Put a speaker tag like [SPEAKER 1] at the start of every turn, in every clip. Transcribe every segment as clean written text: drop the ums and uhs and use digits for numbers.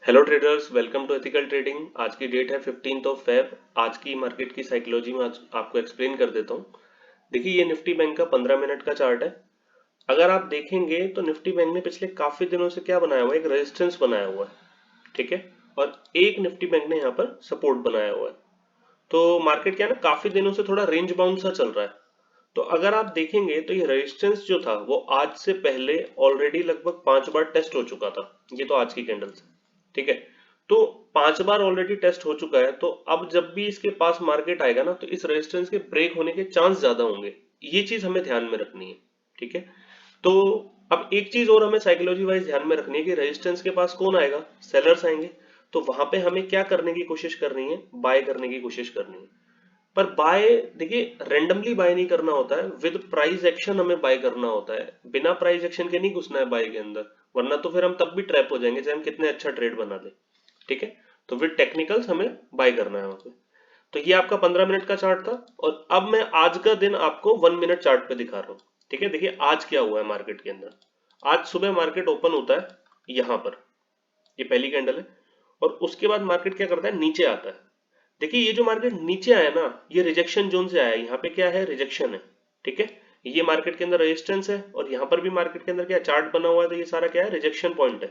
[SPEAKER 1] Hello traders, welcome to ethical trading. आज की date है 15th ऑफ फेब। आज की मार्केट की साइकोलॉजी में आज आपको एक्सप्लेन कर देता हूँ। देखिए, ये निफ्टी बैंक का 15 मिनट का चार्ट है। अगर आप देखेंगे तो निफ्टी बैंक ने पिछले काफी दिनों से क्या बनाया हुआ है, एक रेजिस्टेंस बनाया हुआ है। ठीक है। और एक निफ्टी बैंक ने यहाँ पर सपोर्ट बनाया हुआ है। तो मार्केट क्या है ना, काफी दिनों से थोड़ा रेंज बाउंड सा चल रहा है। तो अगर आप देखेंगे तो ये रेजिस्टेंस जो था वो आज से पहले ऑलरेडी लगभग 5 बार टेस्ट हो चुका था। ये तो आज की कैंडल से, ठीक है। तो 5 बार ऑलरेडी टेस्ट हो चुका है। तो अब जब भी इसके पास मार्केट आएगा ना, तो इस रेजिस्टेंस के ब्रेक होने के चांस ज्यादा होंगे। ये चीज हमें ध्यान में रखनी है। ठीक है। तो अब एक चीज और हमें साइकोलॉजी वाइज ध्यान में रखनी है कि रेजिस्टेंस के पास कौन आएगा, सेलर्स आएंगे। तो वहां पे हमें क्या करने की कोशिश करनी है, बाय करने की कोशिश करनी है। पर बाय, देखिए, रेंडमली बाय नहीं करना होता है, विद प्राइस एक्शन हमें बाय करना होता है। बिना प्राइस एक्शन के नहीं घुसना है बाय के अंदर, वरना तो फिर हम तब भी ट्रैप हो जाएंगे चाहे हम कितने अच्छा ट्रेड बना ले। ठीक है। तो विद टेक्निकल्स हमें बाय करना है वहां पे। तो ये आपका 15 मिनट का चार्ट था। और अब मैं आज का दिन आपको 1 मिनट चार्ट पे दिखा रहा हूँ। ठीक है। देखिए आज क्या हुआ है मार्केट के अंदर। आज सुबह मार्केट ओपन होता है यहाँ पर, ये पहली कैंडल है। और उसके बाद मार्केट क्या करता है, नीचे आता है। देखिए ये जो मार्केट नीचे आया ना, ये रिजेक्शन जोन से आया है। यहाँ पे क्या है, रिजेक्शन है। ठीक है। ये मार्केट के अंदर रेजिस्टेंस है, और यहाँ पर भी मार्केट के अंदर क्या चार्ट बना हुआ है, तो ये सारा क्या है, रिजेक्शन पॉइंट है।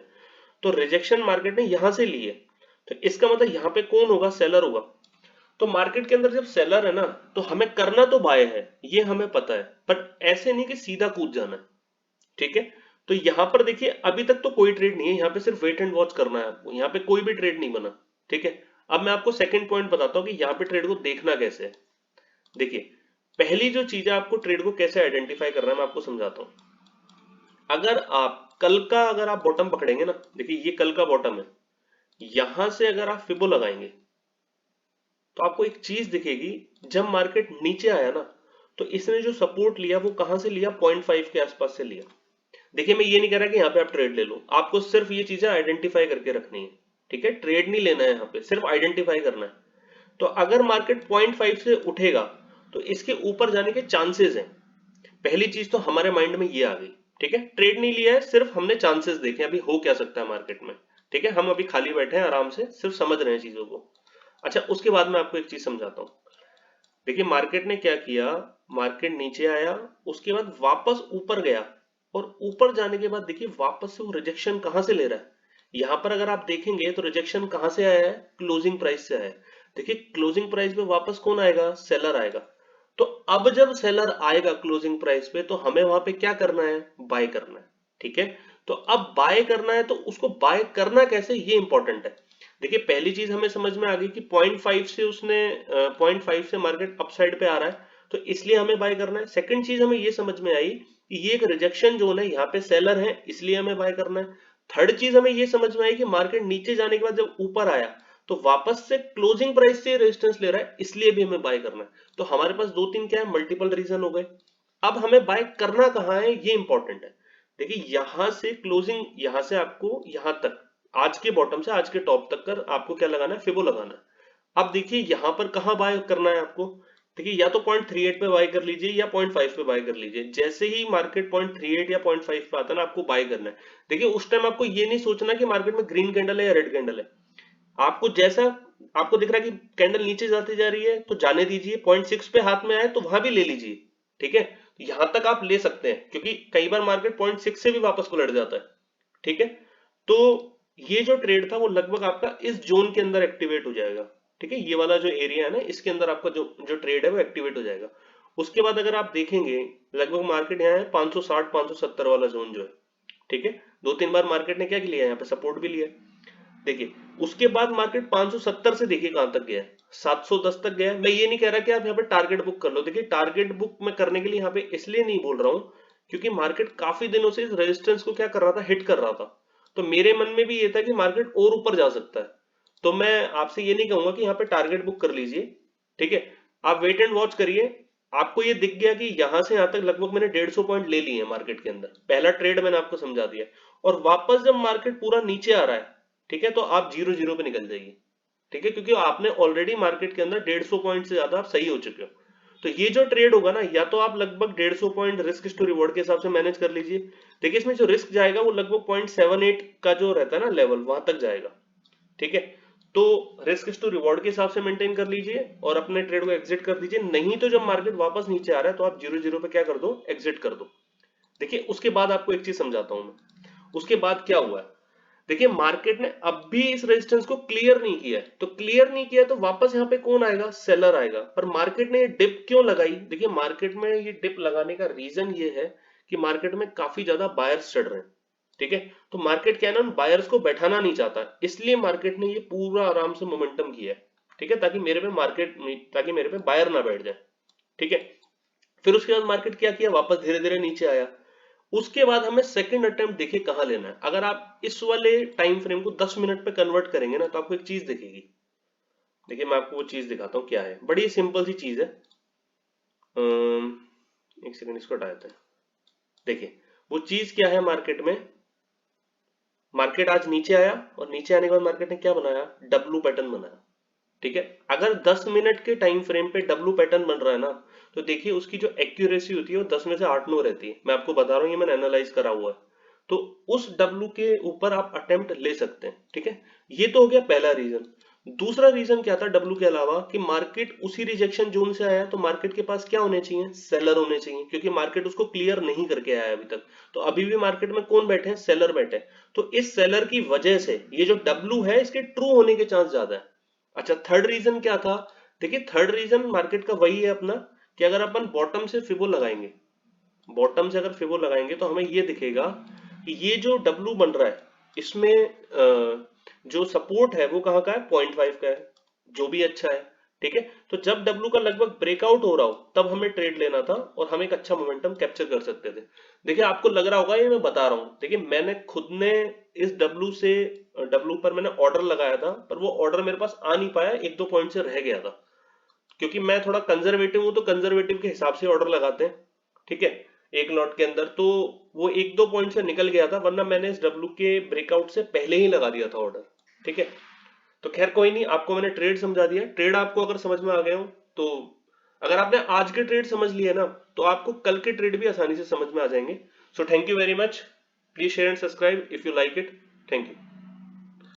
[SPEAKER 1] तो रिजेक्शन मार्केट ने यहां से ली है। तो इसका मतलब यहाँ पे कौन होगा, सेलर होगा। तो मार्केट के अंदर जब सेलर है ना, तो हमें करना तो बाय है, ये हमें पता है, बट ऐसे नहीं कि सीधा कूद जाना है। ठीक है। तो यहां पर देखिए अभी तक तो कोई ट्रेड नहीं है, यहाँ पे सिर्फ वेट एंड वॉच करना है आपको। यहाँ पे कोई भी ट्रेड नहीं बना। ठीक है। अब मैं आपको सेकंड पॉइंट बताता हूँ कि यहाँ पे ट्रेड को देखना कैसे है। देखिए, पहली जो चीज है, आपको ट्रेड को कैसे आइडेंटिफाई करना है मैं आपको समझाता हूँ। अगर आप कल का, अगर आप बॉटम पकड़ेंगे ना, देखिए ये कल का बॉटम है। यहां से अगर आप फिबो लगाएंगे तो आपको एक चीज दिखेगी। जब मार्केट नीचे आया ना, तो इसने जो सपोर्ट लिया वो कहां से लिया, 0.5 के आसपास से लिया। देखिए मैं ये नहीं कह रहा कि यहाँ पे आप ट्रेड ले लो, आपको सिर्फ ये चीजें आइडेंटिफाई करके रखनी है। ठीक है। ट्रेड नहीं लेना है यहाँ पे, सिर्फ आइडेंटिफाई करना है। तो अगर मार्केट 0.5 से उठेगा तो इसके ऊपर जाने के चांसेस हैं। पहली चीज तो हमारे माइंड में ये आ गई। ठीक है। ट्रेड नहीं लिया है, सिर्फ हमने चांसेस देखे अभी हो क्या सकता है मार्केट में। ठीक है। हम अभी खाली बैठे हैं, आराम से सिर्फ समझ रहे हैं चीजों को। अच्छा, उसके बाद मैं आपको एक चीज समझाता हूँ। देखिए मार्केट ने क्या किया, मार्केट नीचे आया, उसके बाद वापस ऊपर गया। और ऊपर जाने के बाद देखिए वापस से वो रिजेक्शन कहां से ले रहा है। यहां पर अगर आप देखेंगे तो रिजेक्शन कहां से आया है, क्लोजिंग प्राइस से आया है। देखिए क्लोजिंग प्राइस पे वापस कौन आएगा, सेलर आएगा। तो अब जब सेलर आएगा क्लोजिंग प्राइस पे, तो हमें वहां पे क्या करना है, बाय करना है। ठीक है। तो अब बाय करना है, तो उसको बाय करना कैसे, ये इंपॉर्टेंट है। देखिए पहली चीज हमें समझ में आ गई कि 0.5 से उसने 0.5 से मार्केट अपसाइड पे आ रहा है, तो इसलिए हमें बाय करना है। सेकंड चीज हमें ये समझ में आई कि ये एक रिजेक्शन जोन है, यहाँ पे सेलर है, इसलिए हमें बाय करना है। थर्ड चीज हमें ये समझ में आई कि मार्केट नीचे जाने के बाद जब ऊपर आया, तो वापस से क्लोजिंग प्राइस से रेजिस्टेंस ले रहा है, इसलिए भी हमें बाय करना है। तो हमारे पास दो तीन क्या है, मल्टीपल रीजन हो गए। अब हमें बाय करना कहाँ है, ये इंपॉर्टेंट है। देखिए यहां से क्लोजिंग, यहां से आपको यहां तक, आज के बॉटम से आज के टॉप तक कर आपको क्या लगाना है, फिबो लगाना है। अब देखिए यहां पर कहां बाय करना है आपको। देखिए या तो 0.38 पे बाय कर लीजिए या 0.5 पे बाय कर लीजिए। जैसे ही मार्केट 0.38 या 0.5 पे आता है ना, आपको बाय करना है। देखिए उस टाइम आपको ये नहीं सोचना कि मार्केट में ग्रीन कैंडल है या रेड कैंडल है। आपको जैसा आपको दिख रहा है कि कैंडल नीचे जाती जा रही है, तो जाने दीजिए। 0.6 पे हाथ में आए तो वहां भी ले लीजिए। ठीक है। यहां तक आप ले सकते हैं, क्योंकि कई बार मार्केट 0.6 से भी वापस पलट जाता है। ठीक है। तो ये जो ट्रेड था वो लगभग आपका इस जोन के अंदर एक्टिवेट हो जाएगा। ठीक है। ये वाला जो एरिया है ना, इसके अंदर आपका जो जो ट्रेड है वो एक्टिवेट हो जाएगा। उसके बाद अगर आप देखेंगे, लगभग मार्केट यहाँ है 560 570 वाला जोन जो है। ठीक है। दो तीन बार मार्केट ने क्या लिया, यहाँ पे सपोर्ट भी लिया। देखिए उसके बाद मार्केट 570 से देखिए कहां तक गया है, 710 तक गया है। मैं ये नहीं कह रहा कि आप यहाँ पे टारगेट बुक कर लो। देखिए टारगेट बुक मैं करने के लिए यहाँ पे इसलिए नहीं बोल रहा हूं, क्योंकि मार्केट काफी दिनों से इस रेजिस्टेंस को क्या कर रहा था, हिट कर रहा था। तो मेरे मन में भी ये था कि मार्केट और ऊपर जा सकता है। तो मैं आपसे ये नहीं कहूंगा कि यहाँ पे टारगेट बुक कर लीजिए। ठीक है। आप वेट एंड वॉच करिए। आपको ये दिख गया कि यहां से यहां तक लगभग मैंने 150 पॉइंट ले लिए हैं मार्केट के अंदर, पहला ट्रेड मैंने आपको समझा दिया। और वापस जब मार्केट पूरा नीचे आ रहा है, ठीक है, तो आप 0-0 पे निकल जाइए। ठीक है। क्योंकि आपने ऑलरेडी मार्केट के अंदर 150 पॉइंट से ज्यादा आप सही हो चुके हो। तो ये जो ट्रेड होगा ना, या तो आप लगभग 150 पॉइंट रिस्क टू रिवॉर्ड के हिसाब से मैनेज कर लीजिए। देखिए इसमें जो रिस्क जाएगा वो लगभग 0.78 का जो रहता है ना लेवल, वहां तक जाएगा। ठीक है, तो रिस्क टू रिवॉर्ड के हिसाब से मेंटेन कर लीजिए और अपने ट्रेड को एग्जिट कर दीजिए। नहीं तो जब मार्केट वापस नीचे आ रहा है तो आप 0-0 पे क्या कर दो, एग्जिट कर दो। देखिए उसके बाद आपको एक चीज समझाता हूं मैं, उसके बाद क्या हुआ है। देखिए मार्केट ने अब भी इस रेजिस्टेंस को क्लियर नहीं किया है, तो क्लियर नहीं किया तो वापस यहाँ पे कौन आएगा, सेलर आएगा। पर मार्केट ने ये डिप क्यों लगाई, देखिए मार्केट में ये डिप लगाने का रीजन ये है कि मार्केट में काफी ज्यादा बायर्स चढ़ रहे हैं। ठीक है, तो मार्केट क्या है ना, बायर्स को बैठाना नहीं चाहता, इसलिए मार्केट ने ये पूरा आराम से मोमेंटम किया है। ठीक है, ताकि मेरे पे बायर ना बैठ जाए। ठीक है, फिर उसके बाद मार्केट क्या किया, वापस धीरे धीरे नीचे आया। उसके बाद हमें सेकंड अटेम्प्ट देखिए कहां लेना है। अगर आप इस वाले टाइम फ्रेम को 10 मिनट पे कन्वर्ट करेंगे ना, तो आपको एक चीज दिखेगी। देखिए मैं आपको वो चीज दिखाता हूँ क्या है, बड़ी सिंपल सी चीज है। एक सेकंड इसको हटा देते हैं। देखिए वो चीज क्या है, मार्केट में, मार्केट आज नीचे आया और नीचे आने के बाद मार्केट ने क्या बनाया, डब्लू पैटर्न बनाया। ठीक है, अगर 10 मिनट के टाइम फ्रेम पे डब्लू पैटर्न बन रहा है ना, तो देखिए उसकी जो एक्यूरेसी होती है वो 10 में से 8-9 रहती है। मैं आपको बता रहा हूँ, ये मैंने एनालाइज करा हुआ है। तो उस डब्लू के ऊपर आप अटेम्प्ट ले सकते हैं। ठीक है, ये तो हो गया पहला रीजन। दूसरा रीजन क्या था डब्लू के अलावा, कि मार्केट उसी रिजेक्शन जोन से आया, तो मार्केट के पास क्या होने चाहिए, सेलर होने चाहिए, क्योंकि मार्केट उसको क्लियर नहीं करके आया अभी तक। तो अभी भी मार्केट में कौन बैठे हैं, सेलर बैठे हैं। तो इस सेलर की वजह से ये जो डब्लू है इसके ट्रू होने के चांस ज्यादा है। अच्छा, थर्ड रीजन क्या था, देखिए थर्ड रीजन मार्केट का वही है अपना, कि अगर अपन बॉटम से फिबो लगाएंगे, बॉटम से अगर फिबो लगाएंगे तो हमें ये दिखेगा कि ये जो डब्लू बन रहा है इसमें जो सपोर्ट है वो कहाँ का है, 0.5 का है, जो भी अच्छा है। ठीक है, तो जब डब्लू का लगभग ब्रेकआउट हो रहा हो तब हमें ट्रेड लेना था और हम एक अच्छा मोमेंटम कैप्चर कर सकते थे। देखिए आपको लग रहा होगा ये मैं बता रहा हूँ, देखिए मैंने खुद ने इस डब्लू पर मैंने ऑर्डर लगाया था, पर वो ऑर्डर मेरे पास आ नहीं पाया, 1-2 पॉइंट से रह गया था। क्योंकि मैं थोड़ा कंजर्वेटिव हूं, तो कंजर्वेटिव के हिसाब से ऑर्डर लगाते हैं। ठीक है, एक लॉट के अंदर तो वो 1-2 पॉइंट से निकल गया था, वरना मैंने इस डब्लू के ब्रेकआउट से पहले ही लगा दिया था ऑर्डर। ठीक है, तो खैर कोई नहीं, आपको मैंने ट्रेड समझा दिया। ट्रेड आपको अगर समझ में आ गए हो तो, अगर आपने आज के ट्रेड समझ लिए ना, तो आपको कल के ट्रेड भी आसानी से समझ में आ जाएंगे। So thank you very much, please share and subscribe if you like it. Thank you.